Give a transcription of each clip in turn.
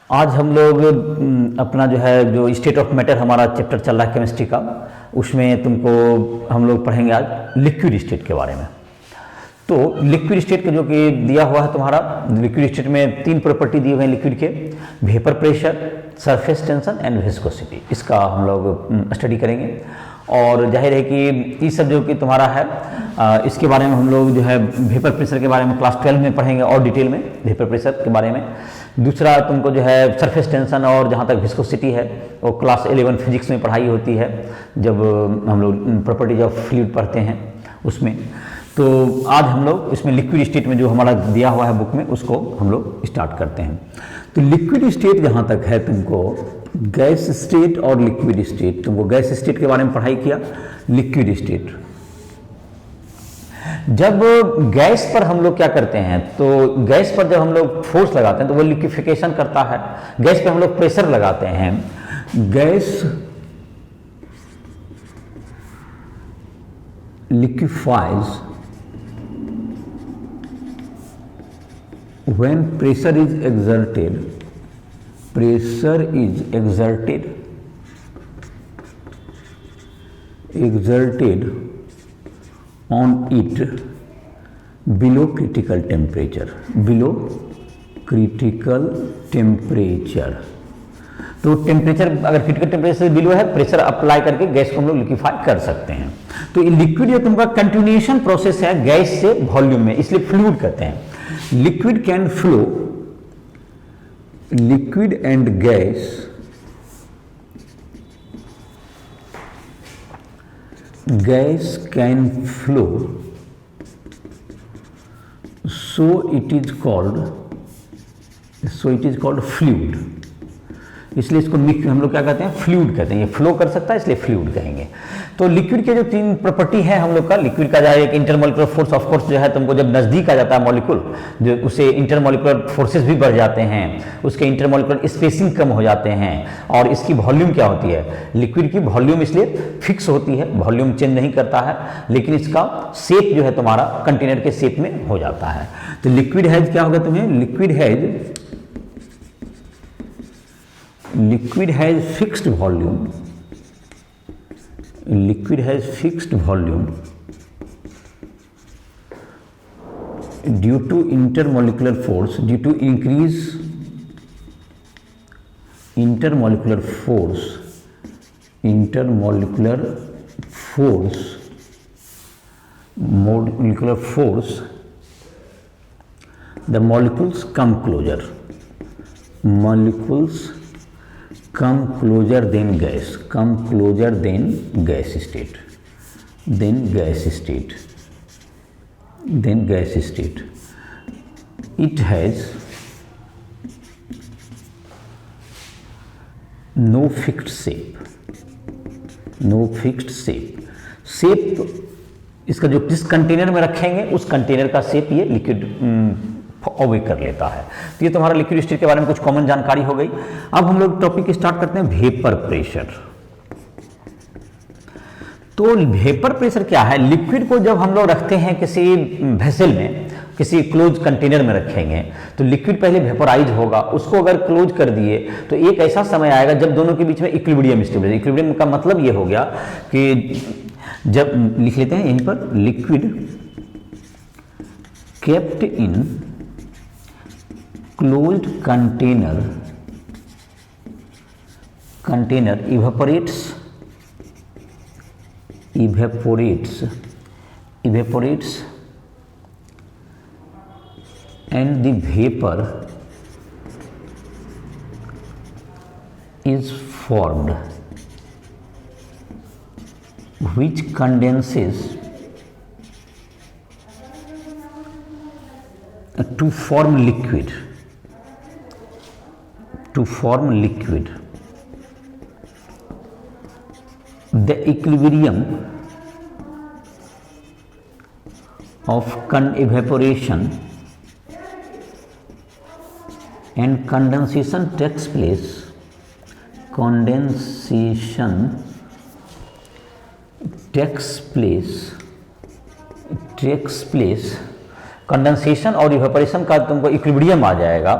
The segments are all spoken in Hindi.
आज हम लोग अपना जो स्टेट ऑफ मैटर हमारा चैप्टर चल रहा है केमिस्ट्री का, उसमें तुमको हम लोग पढ़ेंगे आज लिक्विड स्टेट के बारे में। तो लिक्विड स्टेट का जो कि दिया हुआ है तुम्हारा, लिक्विड स्टेट में 3 प्रॉपर्टी दिए हुए हैं लिक्विड के: vapour pressure, surface tension and viscosity. इसका हम लोग स्टडी करेंगे। और जाहिर है कि ये सब जो कि तुम्हारा है, इसके बारे में हम लोग वेपर प्रेशर के बारे में क्लास 12 में पढ़ेंगे और डिटेल में वेपर प्रेशर के बारे में। दूसरा तुमको सरफेस टेंशन और जहाँ तक विस्कोसिटी है वो क्लास 11 फिजिक्स में पढ़ाई होती है, जब हम लोग प्रॉपर्टीज ऑफ फ्लूइड पढ़ते हैं उसमें। तो आज हम लोग इसमें लिक्विड स्टेट में जो हमारा दिया हुआ है बुक में, उसको हम लोग स्टार्ट करते हैं। तो लिक्विड स्टेट जहाँ तक है, तुमको गैस स्टेट और लिक्विड स्टेट, तुमको गैस स्टेट के बारे में पढ़ाई किया। लिक्विड स्टेट, जब गैस पर हम लोग क्या करते हैं, तो गैस पर जब हम लोग फोर्स लगाते हैं तो वो लिक्विफिकेशन करता है। गैस पे हम लोग प्रेशर लगाते हैं। Gas liquefies when pressure is exerted on it below critical temperature, तो टेम्परेचर अगर क्रिटिकल टेम्परेचर से बिलो है, प्रेशर अप्लाई करके गैस को हम लोग लिक्विफाई कर सकते हैं। तो लिक्विड जो तुमका कंटिन्यूएशन प्रोसेस है गैस से वॉल्यूम में, इसलिए फ्लूइड कहते हैं। Liquid can flow, liquid and gas can flow, so it is called fluid. इसलिए इसको हम लोग क्या कहते हैं, फ्लूइड कहते हैं। ये फ्लो कर सकता है इसलिए फ्लूइड कहेंगे। तो लिक्विड के जो 3 प्रॉपर्टी है हम लोग का, लिक्विड का एक इंटरमोलिकुलर फोर्स, ऑफ कोर्स तुमको जब नज़दीक आ जाता है मॉलिक्यूल, जो उससे इंटरमोलिकुलर फोर्सेस भी बढ़ जाते हैं, उसके इंटरमोलिकुलर स्पेसिंग कम हो जाते हैं। और इसकी वॉल्यूम क्या होती है, लिक्विड की वॉल्यूम इसलिए फिक्स होती है, वॉल्यूम चेंज नहीं करता है, लेकिन इसका शेप जो है तुम्हारा कंटेनर के शेप में हो जाता है। तो लिक्विड हैज क्या होगा तुम्हें, liquid has fixed volume due to intermolecular force, due to increase intermolecular force, the molecules come closer, than gas state, it has no fixed shape, shape इसका जो जिस कंटेनर में रखेंगे उस कंटेनर का शेप ये लिक्विड ओवे कर लेता है। तो ये तुम्हारा लिक्विड स्टेट के बारे में कुछ कॉमन जानकारी हो गई। अब हम लोग टॉपिक स्टार्ट करते हैं वेपर प्रेशर। तो वेपर प्रेशर क्या है, लिक्विड को जब हम लोग रखते हैं किसी वेसल में, किसी क्लोज कंटेनर में रखेंगे, तो लिक्विड पहले वेपराइज होगा। उसको अगर क्लोज कर दिए तो एक ऐसा समय आएगा जब दोनों के बीच में इक्विलिब्रियम स्टेबल। इक्विलिब्रियम का मतलब ये हो गया कि जब लिख लेते हैं यहीं पर, liquid kept in closed container evaporates and the vapor is formed, which condenses to form liquid. The equilibrium of evaporation and condensation takes place. Condensation और इवेपोरेशन का तुमको इक्विलिब्रियम आ जाएगा।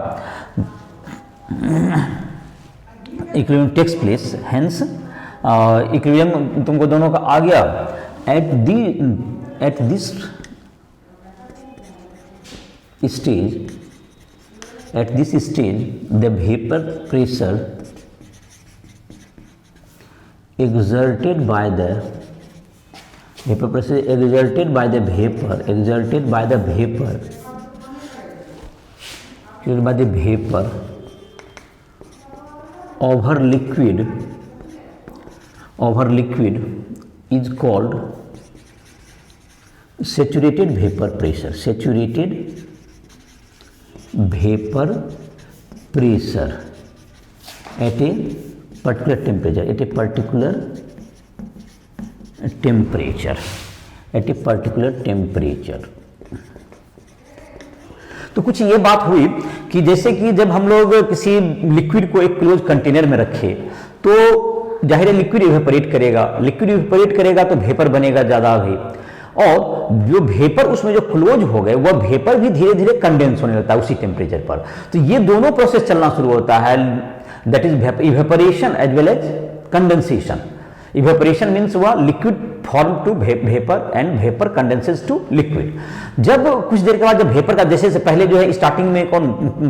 Equilibrium takes place, hence equilibrium तुमको दोनों का आ गया। At this stage the vapor pressure exerted by the vapor over liquid is called saturated vapor pressure at a particular temperature। तो कुछ ये बात हुई कि जैसे कि जब हम लोग किसी लिक्विड को एक क्लोज कंटेनर में रखे तो जाहिर है लिक्विड इवेपोरेट करेगा तो वेपर बनेगा ज़्यादा भी, और जो वेपर उसमें जो क्लोज हो गए वह वेपर भी धीरे धीरे कंडेंस होने लगता है उसी टेम्परेचर पर। तो ये दोनों प्रोसेस चलना शुरू होता है, that is evaporation as well as condensation. Evaporation means हुआ liquid form to vapour and vapour condenses to liquid. जब कुछ देर के बाद जब वेपर का जैसे से पहले जो है स्टार्टिंग में कौन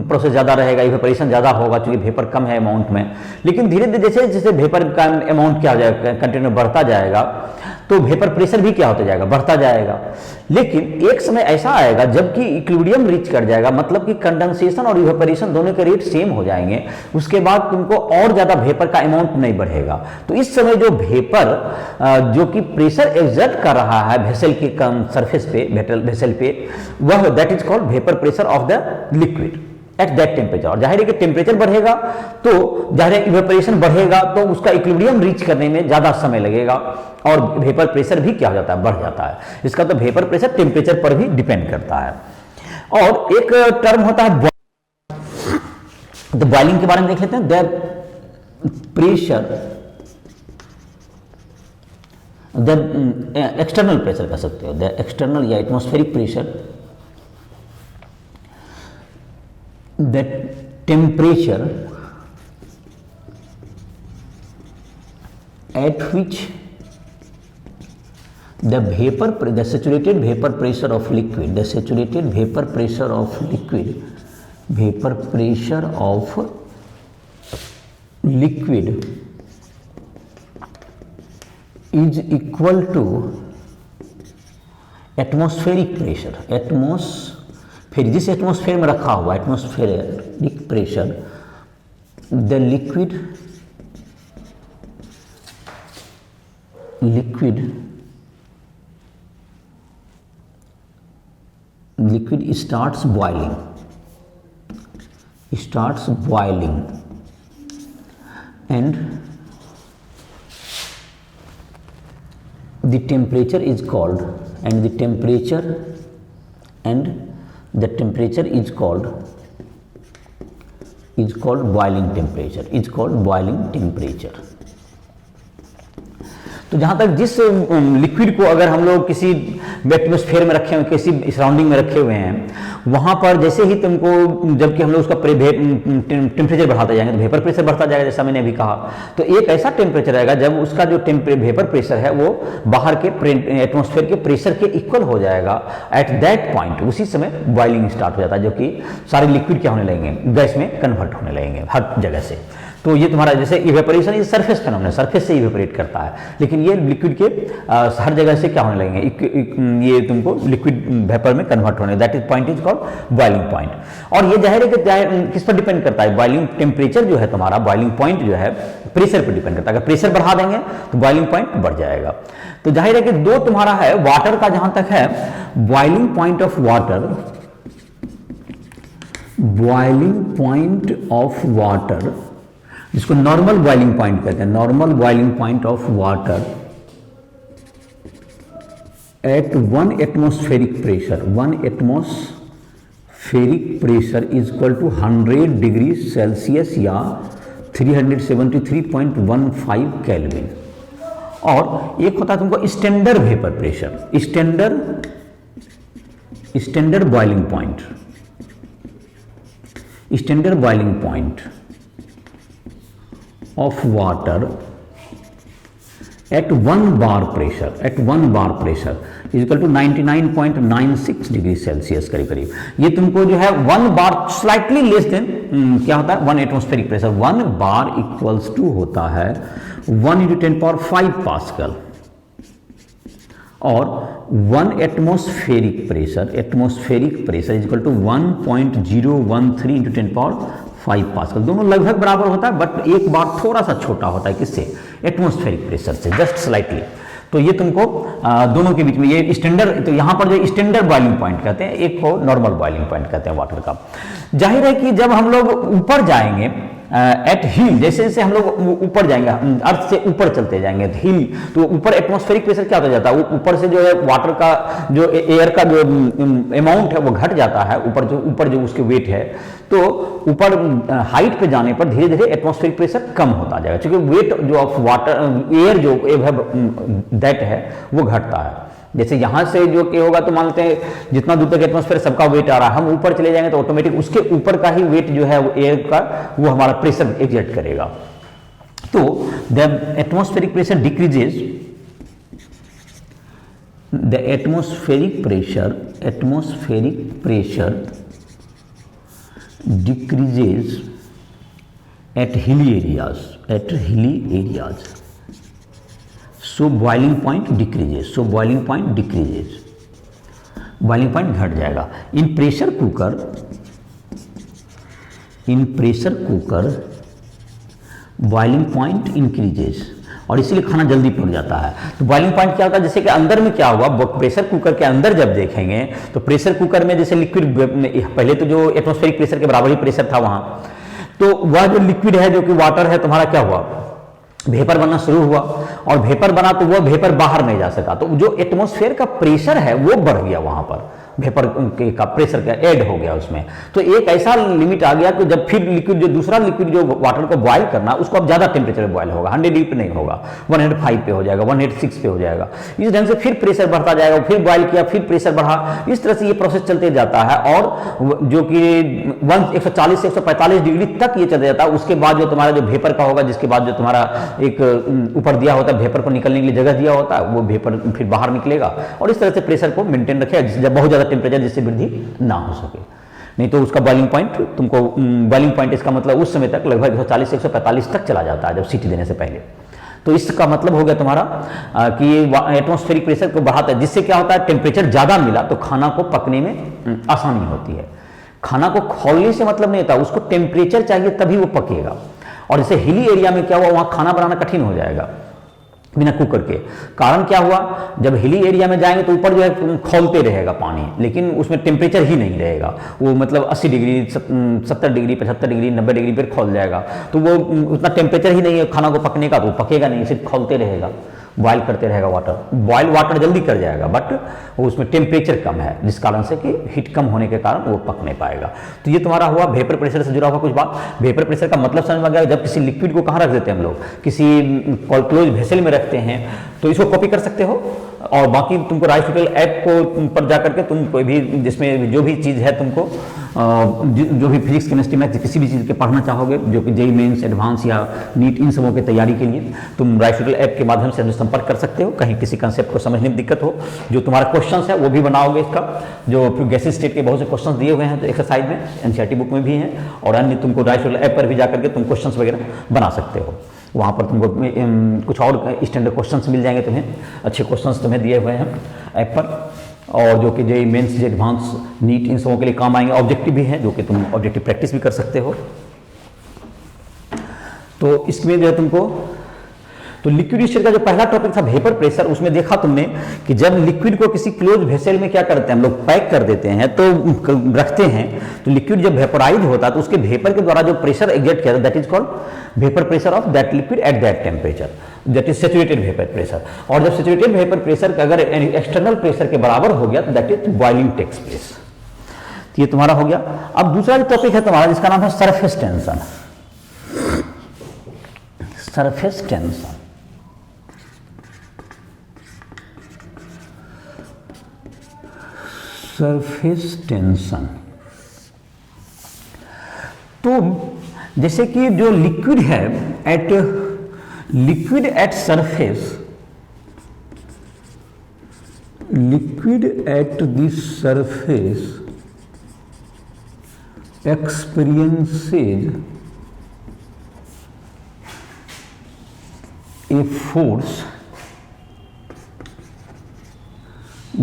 प्रोसेस ज्यादा रहेगा, इवेपोरेशन ज्यादा होगा क्योंकि वेपर कम है अमाउंट में, लेकिन धीरे धीरे जैसे जैसे वेपर का अमाउंट क्या हो जाएगा कंटेनर बढ़ता जाएगा तो वेपर प्रेशर भी क्या होता जाएगा, बढ़ता जाएगा। लेकिन एक समय ऐसा आएगा जबकि इक्विलिब्रियम रीच कर जाएगा, मतलब कि कंडेंसेशन और इवेपोरेशन दोनों के रेट सेम हो जाएंगे, उसके बाद तुमको और ज्यादा वेपर का अमाउंट नहीं बढ़ेगा। तो इस समय जो वेपर जो कि प्रेशर एक्सर्ट कर रहा है वेसल के सरफेस पे, वेसल पे, वह that is called vapour pressure of the liquid at that temperature. और जाहिर है कि टेम्परेचर बढ़ेगा तो जाहिर है इवेपोरेशन बढ़ेगा तो उसका इक्विलिब्रियम रीच करने में ज्यादा समय लगेगा और वेपर प्रेशर भी क्या हो जाता है, बढ़ जाता है। इसका तो वेपर प्रेशर टेम्परेचर पर भी डिपेंड करता है। और एक टर्म होता है तो बॉइलिंग के बारे में देख लेते हैं। The pressure, the external pressure कह सकते हो, द एक्सटर्नल या atmospheric pressure, the temperature at which the saturated vapor pressure of liquid is equal to atmospheric pressure। फिर जिस एटमॉस्फेयर में रखा हुआ atmospheric pressure, the liquid starts boiling and the temperature is called the temperature is called boiling temperature। तो जहां तक जिस लिक्विड को अगर हम लोग किसी एटमॉस्फेयर में रखे हुए, किसी सराउंडिंग में रखे हुए हैं, वहां पर जैसे ही तुमको जबकि हम लोग उसका टेम्परेचर बढ़ाते जाएंगे तो वेपर प्रेशर बढ़ता जाएगा, जैसा मैंने अभी कहा। तो एक ऐसा टेम्परेचर आएगा जब उसका जो वेपर प्रेशर है वो बाहर के एटमॉस्फेयर के प्रेशर के इक्वल हो जाएगा। एट दैट पॉइंट उसी समय बॉइलिंग स्टार्ट हो जाता है, जो कि सारे लिक्विड क्या होने लगेंगे, गैस में कन्वर्ट होने लगेंगे हर जगह से। तो ये तुम्हारा जैसे evaporation is surface phenomenon, surface से इवेपोरेट करता है, लेकिन ये लिक्विड के हर जगह से क्या होने लगेंगे, ये तुमको लिक्विड वेपर में कन्वर्ट होने, that is point is called boiling point. और ये जाहिर है कि किस पर डिपेंड करता है, बॉइलिंग टेम्परेचर जो है तुम्हारा, बॉइलिंग पॉइंट जो है प्रेशर पर डिपेंड करता है। अगर प्रेशर बढ़ा देंगे तो बॉइलिंग पॉइंट बढ़ जाएगा। तो जाहिर है कि दो तुम्हारा है वाटर का, जहां तक है बॉइलिंग पॉइंट ऑफ वाटर, जिसको नॉर्मल बॉइलिंग पॉइंट कहते हैं, normal boiling point of water at 1 atmospheric pressure is equal to 100 degree Celsius या 373.15 केल्विन। और एक होता है तुमको standard vapour pressure, standard boiling point of water at 1 bar pressure is equal to 99.96 degree Celsius करीब करीब। ये तुमको जो है 1 बार स्लाइटली लेस देन क्या होता है 1 atmospheric pressure, 1 bar equals to होता है 1 × 10⁵ पास्कल, और 1 atmospheric pressure is equal to 1.013 × 10⁵ pascal. दोनों लगभग बराबर होता है, बट एक बार थोड़ा सा छोटा होता है, किससे? एटमॉस्फेरिक प्रेशर से, जस्ट स्लाइटली। तो ये तुमको दोनों के बीच में ये स्टैंडर्ड, तो यहाँ पर जो स्टैंडर्ड बॉइलिंग पॉइंट कहते हैं, एक को नॉर्मल बॉइलिंग पॉइंट कहते हैं वाटर का। जाहिर है कि जब हम लोग ऊपर जाएंगे एट हिल, जैसे जैसे हम लोग ऊपर जाएंगे, अर्थ से ऊपर चलते जाएंगे हिल, तो ऊपर एटमॉस्फेरिक प्रेशर क्या होता जाता है, वो ऊपर से जो है वाटर का जो एयर का जो अमाउंट है वो घट जाता है, ऊपर जो उसके वेट है, तो ऊपर हाइट पे जाने पर धीरे धीरे एटमॉस्फेरिक प्रेशर कम होता जाएगा, क्योंकि वेट जो ऑफ वाटर एयर जो दैट है वो घटता है। जैसे यहाँ से जो कि होगा तो मानते हैं जितना दूर तक एटमॉस्फेयर सबका वेट आ रहा है, हम ऊपर चले जाएंगे तो ऑटोमेटिक उसके ऊपर का ही वेट जो है वो एयर का वो हमारा प्रेशर एग्जर्ट करेगा। तो the atmospheric pressure decreases, the atmospheric pressure decreases at hilly areas, so boiling point decreases, boiling point घट जाएगा। In pressure cooker boiling point increases, और इसीलिए खाना जल्दी पक जाता है। तो बॉइलिंग पॉइंट क्या होता है, जैसे कि अंदर में क्या हुआ, प्रेशर कुकर के अंदर जब देखेंगे तो प्रेशर कुकर में जैसे लिक्विड, पहले तो जो एटमॉस्फेरिक प्रेशर के बराबर ही प्रेशर था वहां, तो वह जो लिक्विड है जो कि वाटर है तुम्हारा क्या हुआ, वेपर बनना शुरू हुआ, और वेपर बना तो वो वेपर बाहर नहीं जा सका, तो जो एटमॉस्फेयर का प्रेशर है वो बढ़ गया, वहां पर वेपर का प्रेशर का ऐड हो गया उसमें। तो एक ऐसा लिमिट आ गया कि जब फिर लिक्विड जो दूसरा लिक्विड जो वाटर को बॉयल करना, उसको अब ज्यादा टेम्परेचर पे बॉयल होगा, 100 डिग्री पे नहीं होगा, 105 पे हो जाएगा, 106 पे हो जाएगा। इस ढंग से फिर प्रेशर बढ़ता जाएगा, फिर बॉयल किया, फिर प्रेशर बढ़ा, इस तरह से ये प्रोसेस चलते जाता है, और जो कि 140 से 145 डिग्री तक ये चलता जाता है। उसके बाद जो तुम्हारा जो वेपर का होगा, जिसके बाद जो तुम्हारा एक ऊपर दिया होता है, वेपर को निकलने के लिए जगह दिया होता है, वो वेपर फिर बाहर निकलेगा, और इस तरह से प्रेशर को मेंटेन रखेगा, जब बहुत ज्यादा टेम्परेचर जिससे वृद्धि ना हो सके। नहीं तो उसका बॉइलिंग पॉइंट तुमको, बॉइलिंग पॉइंट इसका मतलब उस समय तक लगभग 140 से 145 तक चला जाता है जब सीटी देने से पहले। तो इसका मतलब हो गया तुम्हारा कि एटमॉस्फेरिक प्रेशर को बढ़ाता है, जिससे क्या होता है, टेम्परेचर ज्यादा मिला तो खाना को पकने में आसानी होती है। खाना को खोलने से मतलब नहीं होता, उसको टेम्परेचर चाहिए तभी वो पकेगा। और जैसे हिली एरिया में क्या हुआ, वहां खाना बनाना कठिन हो जाएगा बिना कुकर के। कारण क्या हुआ, जब हिली एरिया में जाएंगे तो ऊपर जो है खौलते रहेगा पानी, लेकिन उसमें टेम्परेचर ही नहीं रहेगा, वो मतलब 80 डिग्री 70 डिग्री 75 डिग्री 90 डिग्री पर खौल जाएगा, तो वो उतना टेम्परेचर ही नहीं है खाना को पकने का, तो पकेगा नहीं, सिर्फ खौलते रहेगा, बॉयल करते रहेगा वाटर। बॉयल वाटर जल्दी कर जाएगा, बट उसमें टेम्परेचर कम है, जिस कारण से कि हीट कम होने के कारण वो पक नहीं पाएगा। तो ये तुम्हारा हुआ वेपर प्रेशर से जुड़ा हुआ कुछ बात। वेपर प्रेशर का मतलब समझ में आ गया। जब किसी लिक्विड को कहाँ रख देते हैं हम लोग, किसी क्लोज वेसल में रखते हैं, तो इसको कॉपी कर सकते हो। और बाकी तुमको राइस ट्यूटोरियल ऐप को पर जाकर के तुम कोई भी जिसमें जो भी चीज़ है तुमको जो भी फिजिक्स केमिस्ट्री मैथ्स किसी भी चीज़ के पढ़ना चाहोगे, जो कि जेईई मेंस एडवांस या नीट इन सबों की तैयारी के लिए, तुम राइस ट्यूटोरियल ऐप के माध्यम से हमसे संपर्क कर सकते हो। कहीं किसी कंसेप्ट को समझने में दिक्कत हो, जो तुम्हारा क्वेश्चन है वो भी बनाओगे। इसका जो गैसेस स्टेट के बहुत से क्वेश्चन दिए हुए हैं तो एक्सरसाइज में, एनसीईआरटी बुक में भी हैं, और अन्य तुमको राइस ट्यूटोरियल ऐप पर भी जाकर के तुम क्वेश्चन वगैरह बना सकते हो। वहाँ पर तुमको कुछ और स्टैंडर्ड क्वेश्चंस मिल जाएंगे तुम्हें, अच्छे क्वेश्चंस तुम्हें दिए हुए हैं ऐप पर, और जो कि JEE Mains J advance NEET इन सबों के लिए काम आएंगे। ऑब्जेक्टिव भी हैं, जो कि तुम ऑब्जेक्टिव प्रैक्टिस भी कर सकते हो। तो इसमें जो है तुमको, तो लिक्विड स्टेट का जो पहला टॉपिक था वेपर प्रेशर, उसमें देखा तुमने कि जब लिक्विड को किसी क्लोज वेसल में क्या करते हैं हम लोग, पैक कर देते हैं, तो रखते हैं, तो लिक्विड जब वेपराइज होता है तो उसके वेपर के द्वारा जो प्रेशर एग्जर्ट किया जाता है, that is called vapour pressure of that liquid at that temperature, that is saturated vapour pressure. और जब सैचुरेटेड वेपर प्रेशर अगर एक्सटर्नल प्रेशर के बराबर हो गया तो that is boiling takes place. ये तुम्हारा हो गया। अब दूसरा जो टॉपिक है तुम्हारा, जिसका नाम है surface tension. Surface tension, surface tension. तो जैसे कि जो लिक्विड है at surface, liquid at the surface experiences a force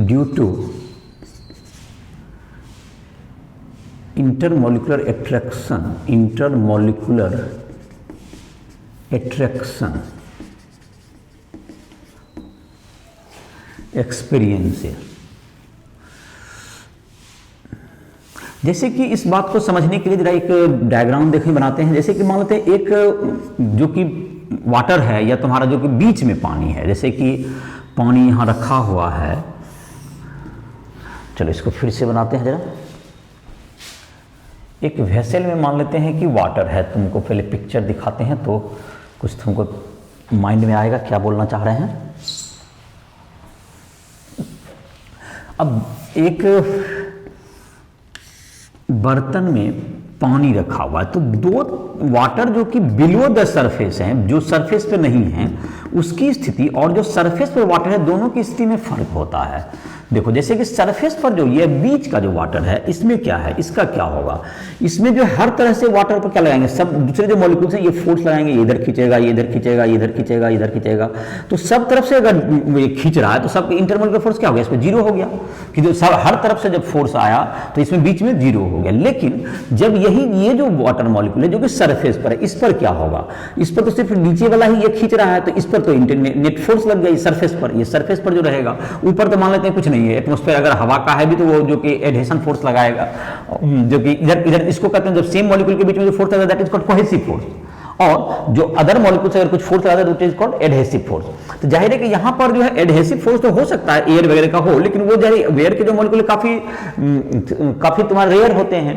due to intermolecular attraction experiences। जैसे कि इस बात को समझने के लिए जरा एक डायग्राम देखें, बनाते हैं। जैसे कि मान लेते हैं एक जो कि वाटर है या तुम्हारा जो कि बीच में पानी है, जैसे कि पानी यहाँ रखा हुआ है। चलो इसको फिर से बनाते हैं जरा। एक वेसल में मान लेते हैं कि वाटर है, तुमको पहले पिक्चर दिखाते हैं तो कुछ तुमको माइंड में आएगा क्या बोलना चाह रहे हैं। अब एक बर्तन में पानी रखा हुआ है, तो दो वाटर जो कि बिलो द सरफेस हैं, जो सरफेस पे नहीं है, उसकी स्थिति और जो सरफेस पर वाटर है, दोनों की स्थिति में फर्क होता है। देखो जैसे कि सरफेस पर जो ये बीच का जो वाटर है, इसमें क्या है, इसका क्या होगा, इसमें जो हर तरह से वाटर पर क्या लगाएंगे, सब दूसरे जो मॉलिक्यूल्स हैं ये फोर्स लगाएंगे, ये इधर खींचेगा, ये इधर खींचेगा, ये इधर खींचेगा, इधर खींचेगा, तो सब तरफ से अगर ये खींच रहा है तो सब इंटरमोलिकुलर फोर्स क्या हो गया, इसमें जीरो हो गया, कि जो सब हर तरफ से जब फोर्स आया तो इसमें बीच में जीरो हो गया। लेकिन जब ये जो वाटर मॉलिक्यूल है जो कि सरफेस पर है, इस पर क्या होगा, इस पर तो सिर्फ नीचे वाला ही ये खींच रहा है, तो इस पर तो नेट फोर्स लग गई सरफेस पर, ये सरफेस पर जो रहेगा। ऊपर तो मान लेते हैं कुछ नहीं है, एटमॉस्फेयर अगर हवा का है भी तो वो जो कि एडहेशन फोर्स लगाएगा, जो कि इधर इसको कहते हैं, जब सेम मॉलिक्यूल के बीच में जो फोर्स लगता है that is called cohesive force, और जो अदर मॉलिक्यूल से अगर कुछ फोर्स लगाता है तो it is called adhesive force. तो जाहिर है कि यहां पर जो है एडहेसिव फोर्स तो हो सकता है एयर वगैरह का हो, लेकिन वो एयर के जो मॉलिक्यूल काफी तुम्हारे रेयर होते हैं,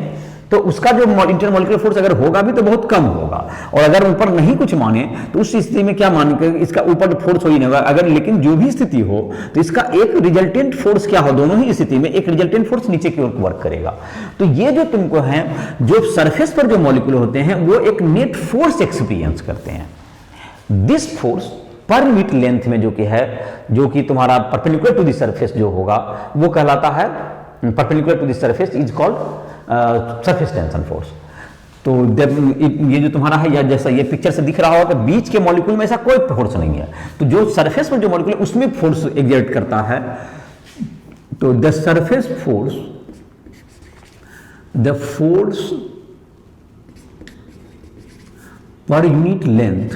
तो उसका जो इंटरमॉलिक्यूलर फोर्स अगर होगा भी तो बहुत कम होगा। और अगर ऊपर नहीं कुछ माने तो उस स्थिति में क्या माने, इसका ऊपर फोर्स हो ही नहीं होगा। अगर लेकिन जो भी स्थिति हो तो इसका एक रिजल्टेंट फोर्स क्या हो, दोनों ही स्थिति में एक रिजल्टेंट फोर्स नीचे की ओर वर्क करेगा। तो ये जो तुमको है, जो सरफेस पर जो मॉलिक्यूल होते हैं वो एक नेट फोर्स एक्सपीरियंस करते हैं। This force per unit length में जो कि है, जो कि तुम्हारा परपेंडिकुलर टू द सरफेस जो होगा वो कहलाता है, perpendicular to the surface is called surface tension force. तो ये जो तुम्हारा है, या जैसा ये पिक्चर से दिख रहा होगा, तो बीच के मॉलिक्यूल में ऐसा कोई फोर्स नहीं है, तो जो सरफेस पर जो मॉलिक्यूल है उसमें फोर्स एक्सर्ट करता है। तो the surface force, the force per unit length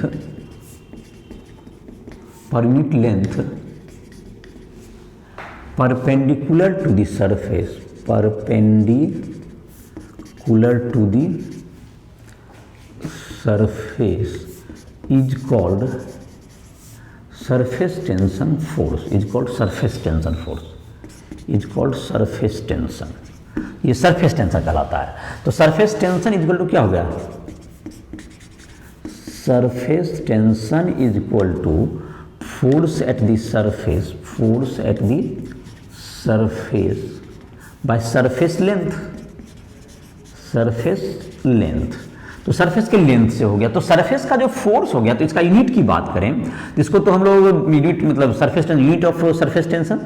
perpendicular to the surface, perpendicular to the surface is called surface tension force, is called surface tension force, is called surface tension। ये सरफेस टेंशन कहलाता है। तो surface tension is equal to क्या हो गया, surface tension is equal to force at the surface, force at the surface by surface length, तो सरफेस के लेंथ से हो गया। तो सरफेस का जो फोर्स हो गया, तो इसका यूनिट की बात करें तो इसको तो हम लोग यूनिट, मतलब surface tension, unit of surface tension,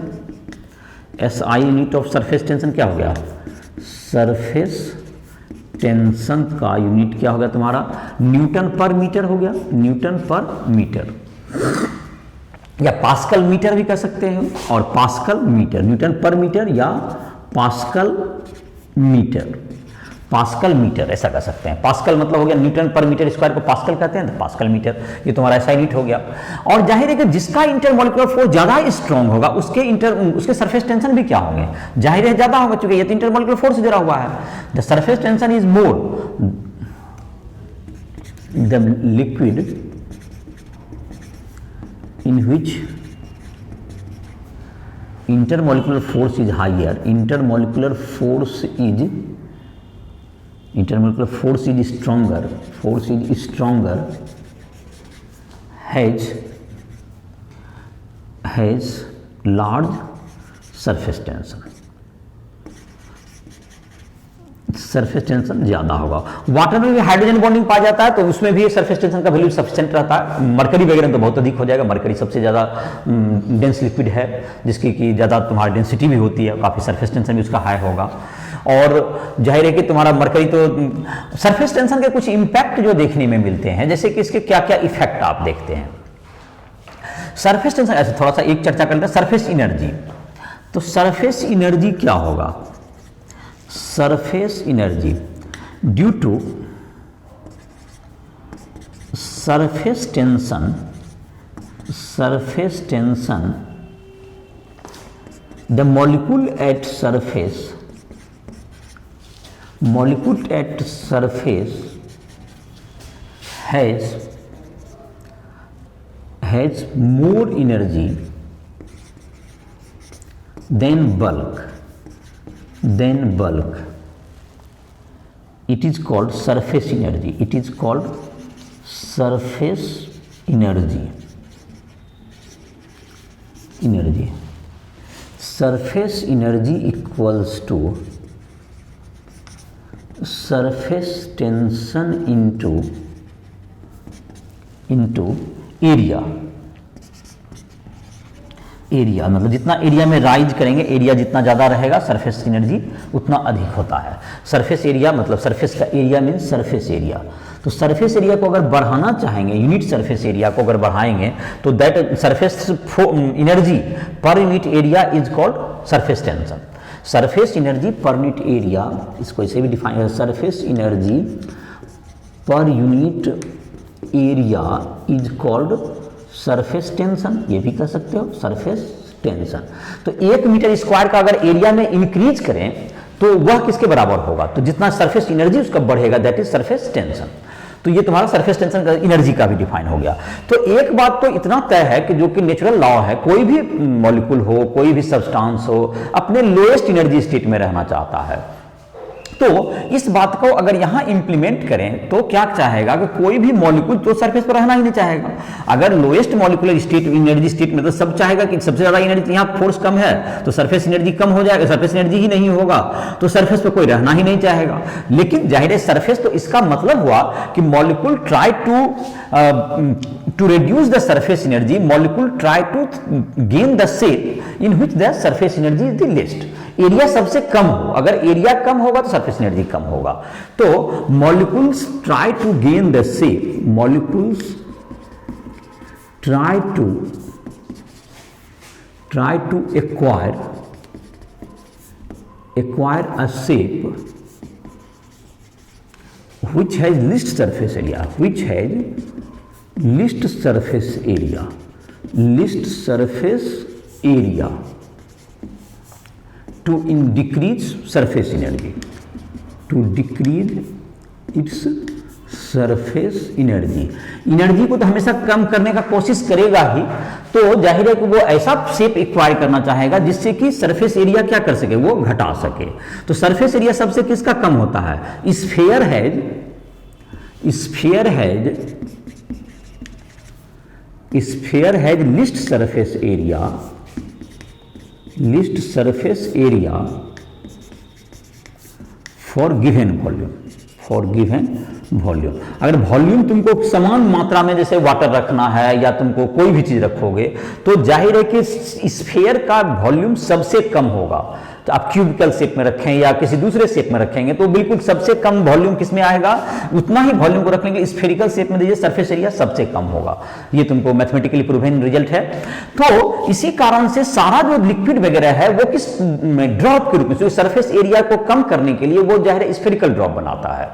SI unit of surface tension क्या हो गया, सरफेस टेंशन का यूनिट क्या हो गया तुम्हारा, न्यूटन पर मीटर हो गया, न्यूटन पर मीटर, या पास्कल मीटर भी कह सकते हैं, और पास्कल मीटर, न्यूटन पर मीटर या पास्कल मीटर ऐसा कह सकते हैं। पास्कल मतलब हो गया न्यूटन पर मीटर स्क्वायर को पास्कल कहते हैं, तो पास्कल मीटर ये तुम्हारा ऐसा यूनिट हो गया। और जाहिर है कि जिसका इंटरमॉलिक्यूलर फोर्स ज्यादा स्ट्रांग होगा उसके सरफेस टेंशन भी क्या होंगे, जाहिर है ज्यादा होगा, क्योंकि ये तो इंटरमॉलिक्यूलर फोर्स से जुड़ा हुआ है। The surface tension is more the liquid in which intermolecular force is higher, intermolecular force is stronger, has large surface tension। Surface tension ज़्यादा होगा। वाटर में भी हाइड्रोजन बॉन्डिंग पाया जाता है तो उसमें भी सरफेस टेंशन का वैल्यू सफिशिएंट रहता है। मरकरी वगैरह तो बहुत अधिक हो जाएगा, मरकरी सबसे ज़्यादा डेंस लिक्विड है जिसकी कि ज़्यादा तुम्हारी डेंसिटी भी होती है, काफ़ी सरफेस टेंशन भी उसका हाई होगा। और जाहिर है कि तुम्हारा मरकरी तो सरफेस टेंशन के कुछ इम्पैक्ट जो देखने में मिलते हैं, जैसे कि इसके क्या क्या इफेक्ट आप देखते हैं। सरफेस टेंशन ऐसे थोड़ा सा एक चर्चा करते हैं, सरफेस इनर्जी। तो सरफेस एनर्जी क्या होगा? Surface energy due to surface tension, the molecule at surface, has more energy than bulk. It is called surface energy. Surface energy equals to surface tension into area, मतलब जितना एरिया में राइज करेंगे, एरिया जितना ज़्यादा रहेगा सरफेस एनर्जी उतना अधिक होता है। सरफेस एरिया मतलब सरफेस का एरिया मीन्स सरफेस एरिया। तो सरफेस एरिया को अगर बढ़ाना चाहेंगे, यूनिट सरफेस एरिया को अगर बढ़ाएंगे तो दैट सरफेस एनर्जी पर unit area is called surface tension. Surface energy पर यूनिट एरिया, इसको ऐसे भी डिफाइन है, सरफेस एनर्जी पर unit area is called surface tension, ये भी कह सकते हो सरफेस टेंशन। तो 1 मीटर स्क्वायर का अगर एरिया में इंक्रीज करें तो वह किसके बराबर होगा? तो जितना सरफेस एनर्जी उसका बढ़ेगा दैट इज सरफेस टेंशन। तो ये तुम्हारा सरफेस टेंशन का एनर्जी का भी डिफाइन हो गया। तो एक बात तो इतना तय है कि जो कि नेचुरल लॉ है, कोई भी मॉलिक्यूल हो, कोई भी सब्सटेंस हो, अपने लोएस्ट एनर्जी स्टेट में रहना चाहता है। तो इस बात को अगर यहां इंप्लीमेंट करें तो क्या चाहेगा कि कोई भी मॉलिक्यूल तो सरफेस पर रहना ही नहीं चाहेगा। अगर lowest molecular state energy state में तो सब चाहेगा कि सबसे ज्यादा एनर्जी, यहां फोर्स कम है तो सरफेस एनर्जी कम हो जाएगा, सरफेस एनर्जी ही नहीं होगा तो सरफेस पर कोई रहना ही नहीं चाहेगा। लेकिन जाहिर है सरफेस, तो इसका मतलब हुआ कि molecule try to reduce the surface energy, molecule try to gain the shape in which the surface energy is the least. Area सबसे कम हो, अगर एरिया कम होगा तो सरफेस एनर्जी कम होगा। तो molecules try to gain the shape, molecules try to acquire a shape which has least surface area, least surface area to decrease surface energy, to decrease its surface energy। Energy को तो हमेशा कम करने का कोशिश करेगा ही, तो जाहिर है कि वो ऐसा शेप एक्वायर करना चाहेगा जिससे कि सरफेस एरिया क्या कर सके, वो घटा सके। तो सरफेस एरिया सबसे किसका कम होता है? Sphere has list surface area for given volume. अगर वॉल्यूम तुमको समान मात्रा में जैसे वाटर रखना है या तुमको कोई भी चीज रखोगे तो जाहिर है कि स्फीयर का वॉल्यूम सबसे कम होगा। तो आप क्यूबिकल शेप में रखें या किसी दूसरे शेप में रखेंगे तो बिल्कुल सबसे कम वॉल्यूम किस में आएगा, उतना ही वॉल्यूम को रख लेंगे स्फेरिकल शेप में दीजिए, सरफेस एरिया सबसे कम होगा। ये तुमको मैथमेटिकली प्रूवन रिजल्ट है। तो इसी कारण से सारा जो लिक्विड वगैरह है वो किस ड्रॉप के रूप में, सरफेस एरिया को कम करने के लिए वो जाहिर स्फेरिकल ड्रॉप बनाता है।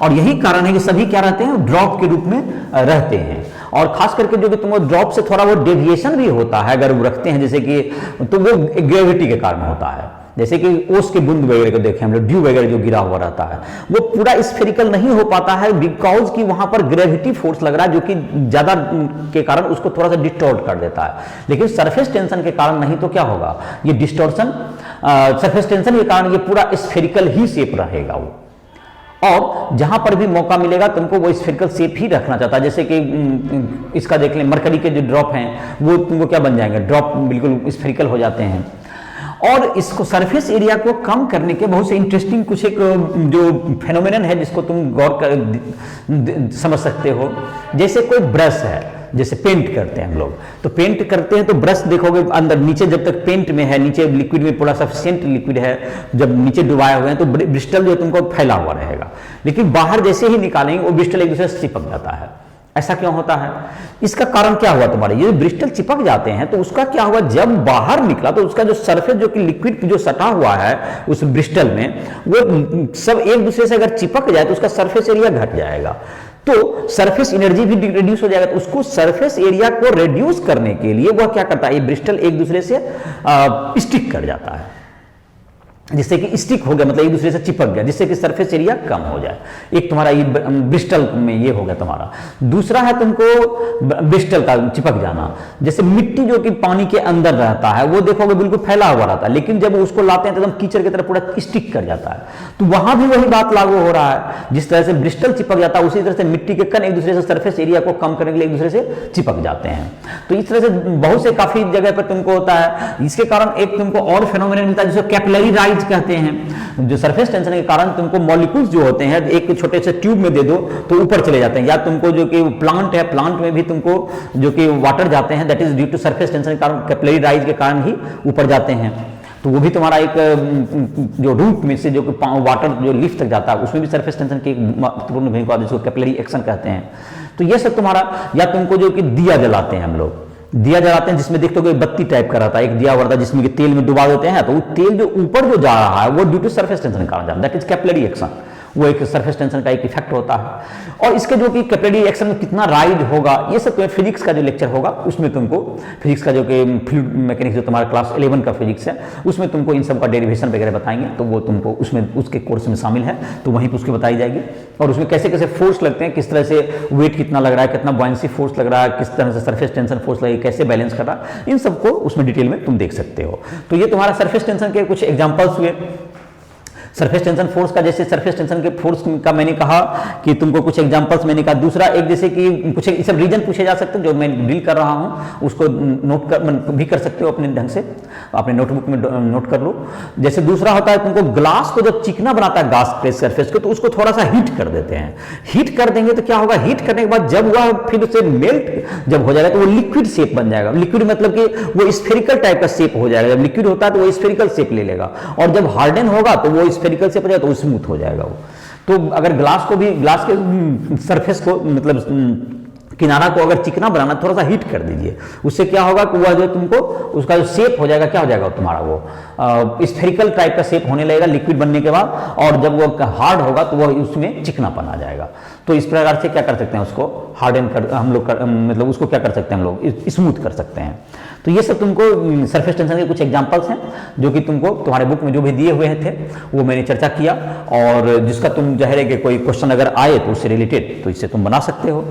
और यही कारण है कि सभी क्या रहते हैं, ड्रॉप के रूप में रहते हैं। और खास करके जो कि तुम ड्रॉप से थोड़ा वो डेविएशन भी होता है अगर वो रखते हैं, जैसे कि तो वो ग्रेविटी के कारण होता है। जैसे कि ओस के बूंद वगैरह को देखें हम लोग, ड्यू वगैरह जो गिरा हुआ रहता है वो पूरा स्फेरिकल नहीं हो पाता है बिकॉज कि वहां पर ग्रेविटी फोर्स लग रहा है जो कि ज्यादा के कारण उसको थोड़ा सा डिस्टॉर्ट कर देता है। लेकिन सरफेस टेंशन के कारण नहीं तो क्या होगा, ये डिस्टॉर्शन सरफेस टेंशन के कारण ये पूरा स्फेरिकल ही शेप रहेगा वो। और जहां पर भी मौका मिलेगा तुमको वो स्फेरिकल शेप ही रखना चाहता है। जैसे कि इसका देख लें, मरकरी के जो ड्रॉप हैं वो तुमको क्या बन जाएंगे, ड्रॉप बिल्कुल स्फेरिकल हो जाते हैं। और इसको सरफेस एरिया को कम करने के बहुत से इंटरेस्टिंग कुछ एक जो फेनोमेनन है जिसको तुम गौर कर समझ सकते हो। जैसे कोई ब्रश है, जैसे पेंट करते हैं हम लोग, तो पेंट करते हैं तो ब्रश देखोगे अंदर नीचे जब तक पेंट में है, नीचे लिक्विड में पूरा सफिशिएंट लिक्विड है, जब नीचे डुबाए हुए हैं तो ब्रिस्टल जो तुमको फैला हुआ रहेगा, लेकिन बाहर जैसे ही निकालेंगे वो ब्रिस्टल एक दूसरे से चिपक जाता है। ऐसा क्यों होता है? इसका कारण क्या हुआ तुम्हारे, ये ब्रिस्टल चिपक जाते हैं तो उसका क्या हुआ, जब बाहर निकला तो उसका जो सरफेस जो कि लिक्विड जो सटा हुआ है उस ब्रिस्टल में, वो सब एक दूसरे से अगर चिपक जाए तो उसका सरफेस एरिया घट जाएगा, तो सरफेस एनर्जी भी रिड्यूस हो जाएगा। तो उसको सरफेस एरिया को रिड्यूस करने के लिए वह क्या करता है, ये ब्रिस्टल एक दूसरे से स्टिक कर जाता है, जिससे कि स्टिक हो गया मतलब एक दूसरे से चिपक गया, जिससे कि सरफेस एरिया कम हो जाए। एक तुम्हारा ये ब्रिस्टल में ये हो गया तुम्हारा। दूसरा है तुमको ब्रिस्टल का चिपक जाना, जैसे मिट्टी जो कि पानी के अंदर रहता है वो देखोगे बिल्कुल फैला हुआ रहता है, लेकिन जब उसको लाते हैं तो एकदम कीचड़ की तरह पूरा स्टिक कर जाता है। तो वहां भी वही बात लागू हो रहा है, जिस तरह से ब्रिस्टल चिपक जाता है उसी तरह से मिट्टी के कण एक दूसरे से सरफेस एरिया को कम करने के लिए एक दूसरे से चिपक जाते हैं। तो इस तरह से बहुत से काफी जगह पर तुमको होता है। इसके कारण एक तुमको और फेनोमेनन मिलता है जिसको कैपिलरी राइज कहते हैं, जो सरफेस टेंशन के कारण तुमको मॉलिक्यूल्स जो होते हैं एक छोटे से ट्यूब में दे दो तो ऊपर चले जाते हैं, या तुमको जो कि प्लांट है, प्लांट में भी तुमको जो कि वाटर जाते हैं, that is due to surface tension के कारण, कैपिलरी राइज के कारण ही ऊपर जाते हैं। तो वो भी तुम्हारा एक जो रूट में से जो वाटर जो लिफ्ट तक जाता है उसमें भी सरफेस टेंशन की एक महत्वपूर्ण भूमिका, जिसको कैपिलरी एक्शन कहते हैं। तो ये सब तुम्हारा, या तुमको जो कि दिया जलाते हैं, हम लोग दिया जलाते हैं जिसमें देखते हो बत्ती टाइप का रहता है, एक दिया रहता है जिसमें कि तेल में डुबा देते हैं, तो वो तेल जो ऊपर जो जा रहा है वो ड्यू टू सरफेस टेंशन के कारण जा रहा है, दैट इज कैपिलरी एक्शन। वो एक सरफेस टेंशन का एक इफेक्ट होता है। और इसके जो कि कैपिलरी एक्शन में कितना राइज होगा, ये सब तुम्हें फिजिक्स का जो लेक्चर होगा उसमें तुमको फिजिक्स का जो कि फ्लूइड मैकेनिक्स जो तुम्हारा क्लास 11 का फिजिक्स है उसमें तुमको इन सब का डेरिवेशन वगैरह बताएंगे, तो वो तुमको उसमें उसके कोर्स में शामिल है, तो वहीं पर उसकी बताई जाएगी। और उसमें कैसे कैसे फोर्स लगते हैं, किस तरह से वेट कितना लग रहा है, कितना बॉयंसी फोर्स लग रहा है, किस तरह से सरफेस टेंशन फोर्स लगे, कैसे बैलेंस कर रहा है, इन सबको उसमें डिटेल में तुम देख सकते हो। तो ये तुम्हारा सरफेस टेंशन के कुछ एग्जाम्पल्स हुए। सरफेस टेंशन फोर्स का, जैसे सरफेस टेंशन के फोर्स का मैंने कहा कि तुमको कुछ एग्जांपल्स मैंने कहा। दूसरा एक जैसे कि कुछ सब रीजन पूछे जा सकते हैं जो मैं डील कर रहा हूं, उसको नोट कर भी कर सकते हो अपने ढंग से, अपने नोटबुक में नोट कर लो। जैसे दूसरा होता है तुमको ग्लास को जब चिकना बनाता है ग्लास के सरफेस को, तो उसको थोड़ा सा हीट कर देते हैं। हीट कर देंगे तो क्या होगा, हीट करने के बाद जब वह फिर उसे मेल्ट जब हो जाएगा तो वो लिक्विड शेप बन जाएगा। लिक्विड मतलब कि वो स्फेरिकल टाइप का शेप हो जाएगा। जब लिक्विड होता है तो वो स्फेरिकल शेप ले लेगा, और जब हार्डन होगा तो वो स्फेरिकल शेप हो जाएगा, तो स्मूथ हो जाएगा वो। तो अगर ग्लास को भी, ग्लास के सरफेस को मतलब किनारा को अगर चिकना बनाना, थोड़ा सा हीट कर दीजिए, उससे क्या होगा कि वह जो तुमको उसका जो शेप हो जाएगा, क्या हो जाएगा तुम्हारा वो स्फेरिकल टाइप का शेप होने लगेगा लिक्विड बनने के बाद, और जब वो हार्ड होगा तो वह उसमें चिकनापन आ जाएगा। तो इस प्रकार से क्या कर सकते हैं, उसको हार्डन कर हम लोग मतलब उसको क्या कर सकते हैं हम लोग, स्मूथ कर सकते हैं। तो ये सब तुमको सरफेस टेंशन के कुछ एग्जांपल्स हैं जो कि तुमको तुम्हारे बुक में जो भी दिए हुए थे वो मैंने चर्चा किया, और जिसका तुम जाहिर है कि कोई क्वेश्चन अगर आए तो उससे रिलेटेड तो इससे तुम बना सकते हो।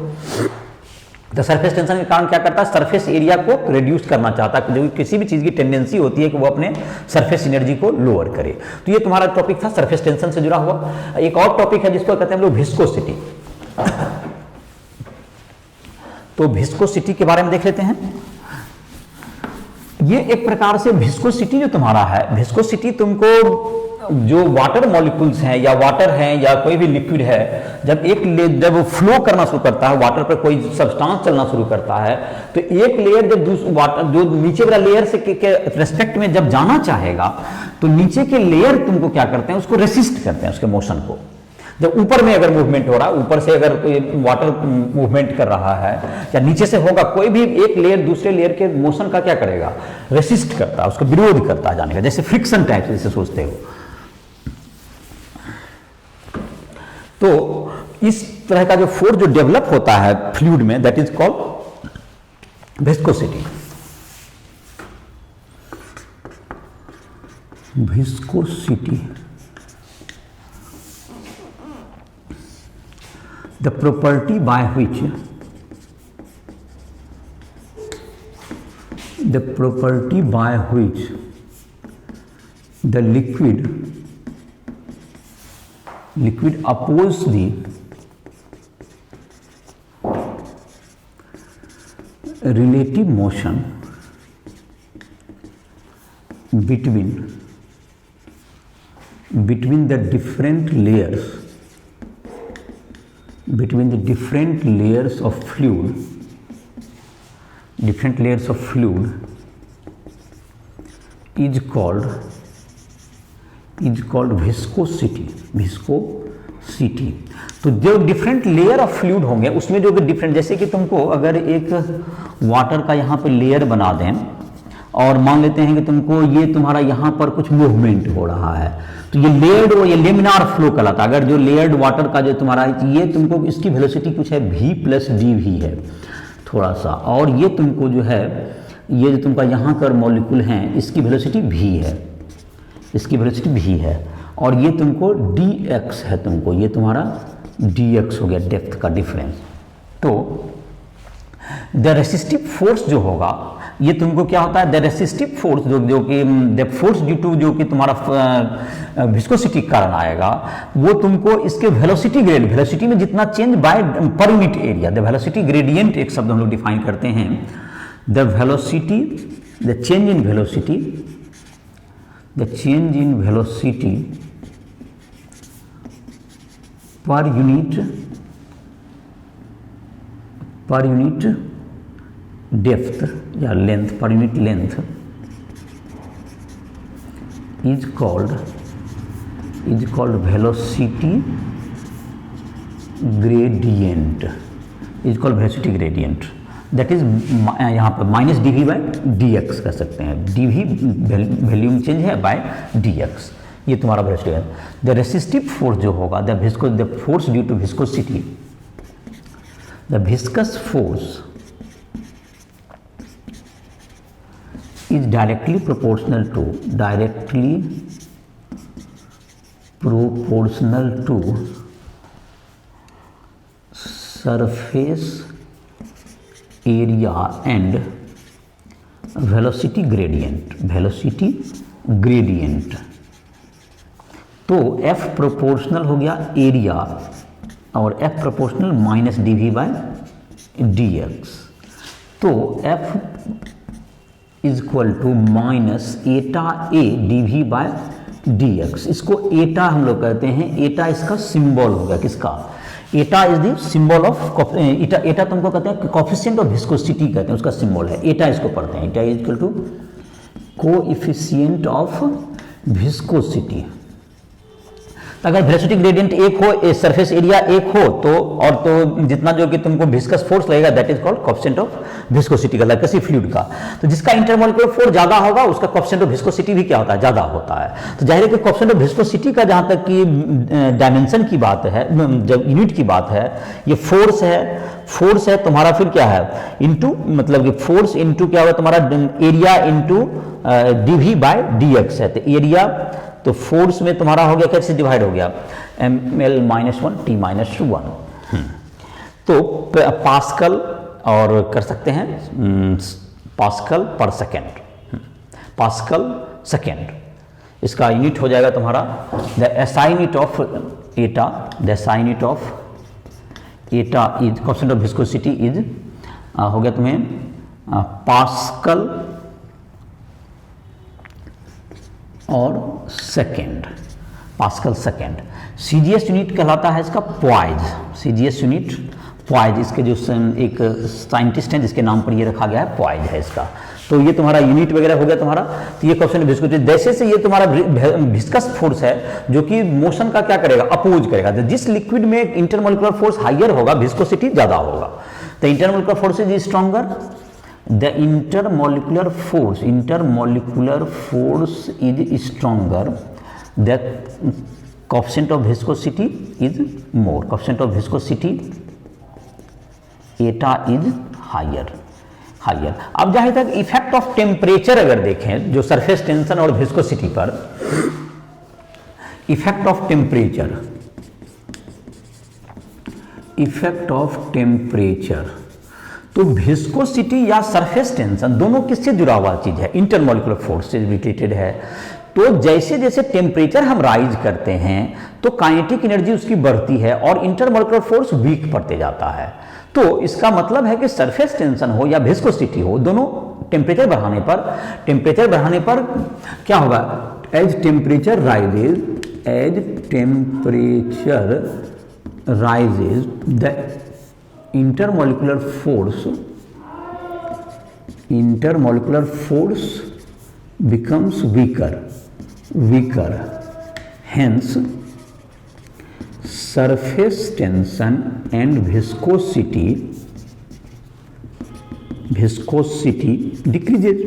तो सरफेस टेंशन के कारण क्या करता है, सरफेस एरिया को रिड्यूस करना चाहता है। जो किसी भी चीज की टेंडेंसी होती है कि वो अपने सरफेस एनर्जी को लोअर करे। तो ये तुम्हारा टॉपिक था सरफेस टेंशन से जुड़ा हुआ। एक और टॉपिक है जिसको कहते हैं हम लोग विस्कोसिटी। तो विस्कोसिटी के बारे में देख लेते हैं। ये एक प्रकार से विस्कोसिटी जो तुम्हारा है, विस्कोसिटी तुमको जो वाटर मॉलिक्यूल्स हैं या वाटर हैं या कोई भी लिक्विड है, जब वो फ्लो करना शुरू करता है, वाटर पर कोई सब्सटेंस चलना शुरू करता है, तो एक लेयर जब वाटर जो नीचे वाला लेयर से के रेस्पेक्ट में जब जाना चाहेगा, तो नीचे के लेयर तुमको क्या करते हैं, उसको रेसिस्ट करते हैं उसके मोशन को। जब ऊपर में अगर मूवमेंट हो रहा है, ऊपर से अगर कोई वाटर मूवमेंट कर रहा है या नीचे से होगा, कोई भी एक लेयर दूसरे लेयर के मोशन का क्या करेगा, रेसिस्ट करता है, उसका विरोध करता है जाने का, जैसे फ्रिक्शन टाइप से जैसे सोचते हो। तो इस तरह का जो फोर्स जो डेवलप होता है फ्लूइड में, that is called viscosity. Viscosity, the property by which the liquid oppose the relative motion between the different layers of fluid is called viscosity। तो जो डिफरेंट लेयर ऑफ फ्लूइड होंगे उसमें जो डिफरेंट, जैसे कि तुमको अगर एक वाटर का यहाँ पे लेयर बना दें और मान लेते हैं कि तुमको ये तुम्हारा यहाँ पर कुछ मूवमेंट हो रहा है, तो ये लेयर्ड और ये लेमिनार फ्लो कहलाता है। अगर जो लेयर्ड वाटर का जो तुम्हारा ये तुमको इसकी वेलोसिटी कुछ है v प्लस डी वी है थोड़ा सा, और ये तुमको जो है ये जो तुमका यहाँ पर मॉलिक्यूल हैं इसकी वेलोसिटी v है, और ये तुमको dx है, तुमको ये तुम्हारा dx हो गया, डेप्थ का डिफरेंस। तो द रेसिस्टिव फोर्स जो होगा ये तुमको क्या होता है, द रेसिस्टिव फोर्स जो कि द फोर्स ड्यू टू जो कि तुम्हारा विस्कोसिटी के कारण आएगा, वो तुमको इसके वेलोसिटी में जितना change by per unit area, the velocity gradient एक शब्द हम लोग डिफाइन करते हैं, the change in velocity per unit depth या length, per unit length is called velocity gradient, that is यहाँ पर minus d v by d x कर सकते हैं। डी वी वॉल्यूम चेंज है बाय डी एक्स, ये तुम्हारा वेलोसिटी है। द रेसिस्टिव फोर्स जो होगा, the force due to viscosity, the viscous force is directly proportional to surface area and velocity gradient। तो F प्रोपोर्शनल हो गया एरिया और F proportional minus d v by d x. तो F is equal to minus eta a d v by d x. इसको एटा हम लोग कहते हैं, एटा इसका सिंबल हो गया, किसका, एटा इज द सिंबल ऑफ एटा तुमको कहते हैं कोफिशिएंट ऑफ विस्कोसिटी कहते हैं, उसका सिंबल है एटा, इसको पढ़ते हैं। Eta is equal to coefficient of viscosity. अगर वेलोसिटी ग्रेडियंट एक हो, सरफेस एरिया एक हो, तो और तो जितना जो कि तुमको विस्कस फोर्स लगेगा that is called coefficient of viscosity का, किसी फ्लूइड का। तो जिसका इंटरमॉलिक्यूलर फोर्स ज्यादा होगा उसका कोएफिशिएंट ऑफ विस्कोसिटी भी क्या होता है, ज्यादा होता है। तो जाहिर है कि कोएफिशिएंट ऑफ विस्कोसिटी का जहां तक कि डायमेंशन की बात है, जब यूनिट की बात है, ये फोर्स है तुम्हारा, फिर क्या है इनटू, मतलब कि फोर्स इनटू क्या होगा तुम्हारा area into dv by dx है। तो एरिया तो फोर्स में तुम्हारा हो गया, कैसे डिवाइड हो गया, ml माइनस 1 t माइनस 1। तो पास्कल और कर सकते हैं पास्कल पर सेकेंड, पास्कल सेकेंड इसका यूनिट हो जाएगा तुम्हारा। The SI unit of Etah, the SI unit of Etah is coefficient of viscosity is हो गया तुम्हें पास्कल और second, pascal second. CGS unit कहलाता है इसका पॉइज, सीजीएस यूनिट पॉइज, इसके जो एक साइंटिस्ट हैं जिसके नाम पर ये रखा गया है, पॉइज है इसका। तो ये तुम्हारा यूनिट वगैरह हो गया तुम्हारा। तो ये कोएफिशिएंट ऑफ विस्कोसिटी, जैसे से ये तुम्हारा विस्कस फोर्स है जो कि मोशन का क्या करेगा, अपोज करेगा। जिस लिक्विड में इंटरमॉलिक्यूलर फोर्स हाइयर होगा विस्कोसिटी ज्यादा होगा। तो intermolecular force is stronger, the intermolecular force is stronger, the coefficient of viscosity is more, coefficient of viscosity Etah is higher. अब जहां तक इफेक्ट ऑफ टेम्परेचर अगर देखें, जो सरफेस टेंशन और विस्कोसिटी पर इफेक्ट ऑफ टेम्परेचर, तो विस्कोसिटी या सरफेस टेंशन दोनों किससे जुड़ा हुआ चीज है, इंटरमॉलिक्यूलर फोर्स से रिलेटेड है। तो जैसे जैसे टेम्परेचर हम राइज करते हैं तो काइनेटिक एनर्जी उसकी बढ़ती है और इंटरमोलिकुलर फोर्स वीक पड़ते जाता है। तो इसका मतलब है कि सरफेस टेंशन हो या विस्कोसिटी हो, दोनों टेम्परेचर बढ़ाने पर क्या होगा, as temperature rises the intermolecular force becomes weaker, hence surface tension and viscosity decreases।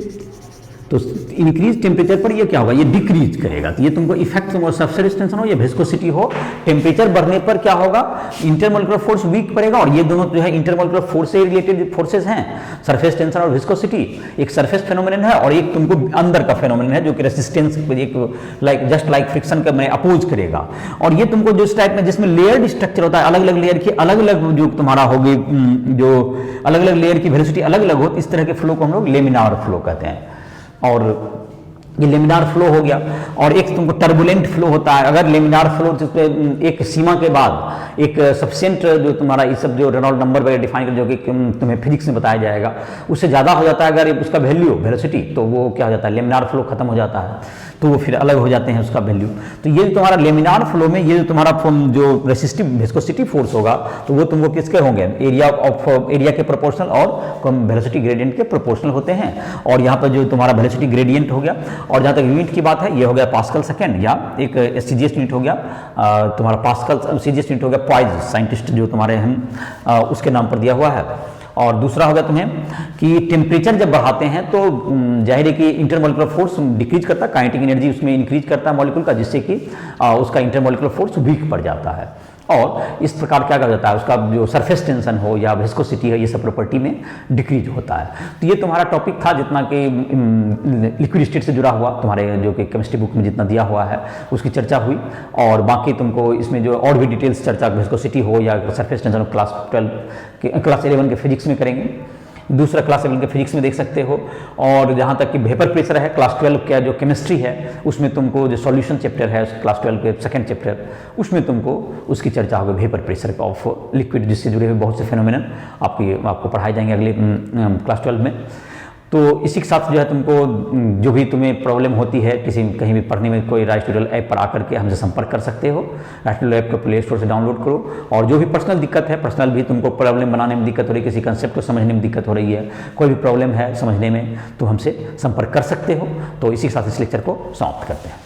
तो इंक्रीज टेम्परेचर पर ये क्या होगा, ये डिक्रीज करेगा। तो ये तुमको इफेक्ट तुमको सरफेस टेंशन हो या विस्कोसिटी हो, टेम्परेचर बढ़ने पर क्या होगा, इंटरमोलिकुलर फोर्स वीक पड़ेगा। और ये दोनों जो है इंटरमोलिकुलर फोर्स से रिलेटेड फोर्सेस हैं, सरफेस टेंशन और विस्कोसिटी। एक सरफेस फेनोमेनन है और एक तुमको अंदर का फेनोमेनन है जो कि रेसिस्टेंस एक जस्ट लाइक फ्रिक्शन का अपोज करेगा। और ये तुमको जो इस टाइप में जिसमें लेयर्ड स्ट्रक्चर होता है, अलग अलग लेयर की अलग अलग जो तुम्हारा होगी, जो अलग अलग लेयर की वेलोसिटी अलग अलग हो, इस तरह के फ्लो को हम लोग लेमिनार फ्लो कहते हैं। और ये लेमिनार फ्लो हो गया। और एक तुमको टर्बुलेंट फ्लो होता है। अगर लेमिनार फ्लो जिसमें एक सीमा के बाद एक सफिशिएंट जो तुम्हारा ये सब जो रेनॉल्ड नंबर वगैरह डिफाइन कर जो कि तुम्हें फिजिक्स में बताया जाएगा, उससे ज़्यादा हो जाता है अगर उसका वैल्यू वेलोसिटी, तो वो क्या हो जाता है, लेमिनार फ्लो खत्म हो जाता है, तो वो फिर अलग हो जाते हैं उसका वैल्यू। तो ये तुम्हारा लेमिनार फ्लो में ये तुम्हारा जो रेसिस्टिव विस्कोसिटी फोर्स होगा, तो वो तुमको किसके होंगे, एरिया के प्रोपोर्शनल और वेलोसिटी ग्रेडियंट के प्रोपोर्शनल होते हैं। और यहाँ पर जो तुम्हारा वेलोसिटी ग्रेडियंट हो गया, और जहाँ तक यूनिट की बात है, ये हो गया पास्कल सेकेंड, या एक सीजीएस यूनिट हो गया तुम्हारा पास्कल, सीजीएस यूनिट हो गया पॉइज, साइंटिस्ट जो तुम्हारे हैं उसके नाम पर दिया हुआ है। और दूसरा होगा तुम्हें कि टेम्परेचर जब बढ़ाते हैं तो जाहिर है कि इंटरमोलिकुलर फोर्स डिक्रीज करता है, काइनेटिक एनर्जी उसमें इंक्रीज करता है मॉलिक्यूल का, जिससे कि उसका इंटरमोलिकुलर फोर्स वीक पड़ जाता है। और इस प्रकार क्या कर जाता है, उसका जो सरफेस टेंशन हो या विस्कोसिटी है, ये सब प्रॉपर्टी में डिक्रीज होता है। तो ये तुम्हारा टॉपिक था, जितना कि लिक्विड स्टेट से जुड़ा हुआ तुम्हारे जो कि केमिस्ट्री बुक में जितना दिया हुआ है उसकी चर्चा हुई। और बाकी तुमको इसमें जो और भी डिटेल्स चर्चा विस्कोसिटी हो या सरफेस टेंशन क्लास 11 के फिजिक्स में करेंगे, दूसरा क्लास 11 के फिजिक्स में देख सकते हो। और जहाँ तक कि वेपर प्रेशर है, क्लास 12 का जो केमिस्ट्री है उसमें तुमको जो सॉल्यूशन चैप्टर है क्लास 12 के सेकंड चैप्टर, उसमें तुमको उसकी चर्चा होगी, वेपर प्रेशर ऑफ लिक्विड, जिससे जुड़े हुए बहुत से फेनोमेनन आपको पढ़ाए जाएंगे अगले क्लास 12 में। तो इसी के साथ जो है तुमको जो भी तुम्हें प्रॉब्लम होती है कहीं भी पढ़ने में, कोई राइस ट्यूटोरियल ऐप पर आकर के हमसे संपर्क कर सकते हो। राइस ट्यूटोरियल ऐप को प्ले स्टोर से डाउनलोड करो। और जो भी पर्सनल दिक्कत है, पर्सनल भी तुमको प्रॉब्लम बनाने में दिक्कत हो रही है, किसी कंसेप्ट को समझने में दिक्कत हो रही है, कोई भी प्रॉब्लम है समझने में, तो हमसे संपर्क कर सकते हो। तो इसी के साथ इस लेक्चर को समाप्त करते हैं।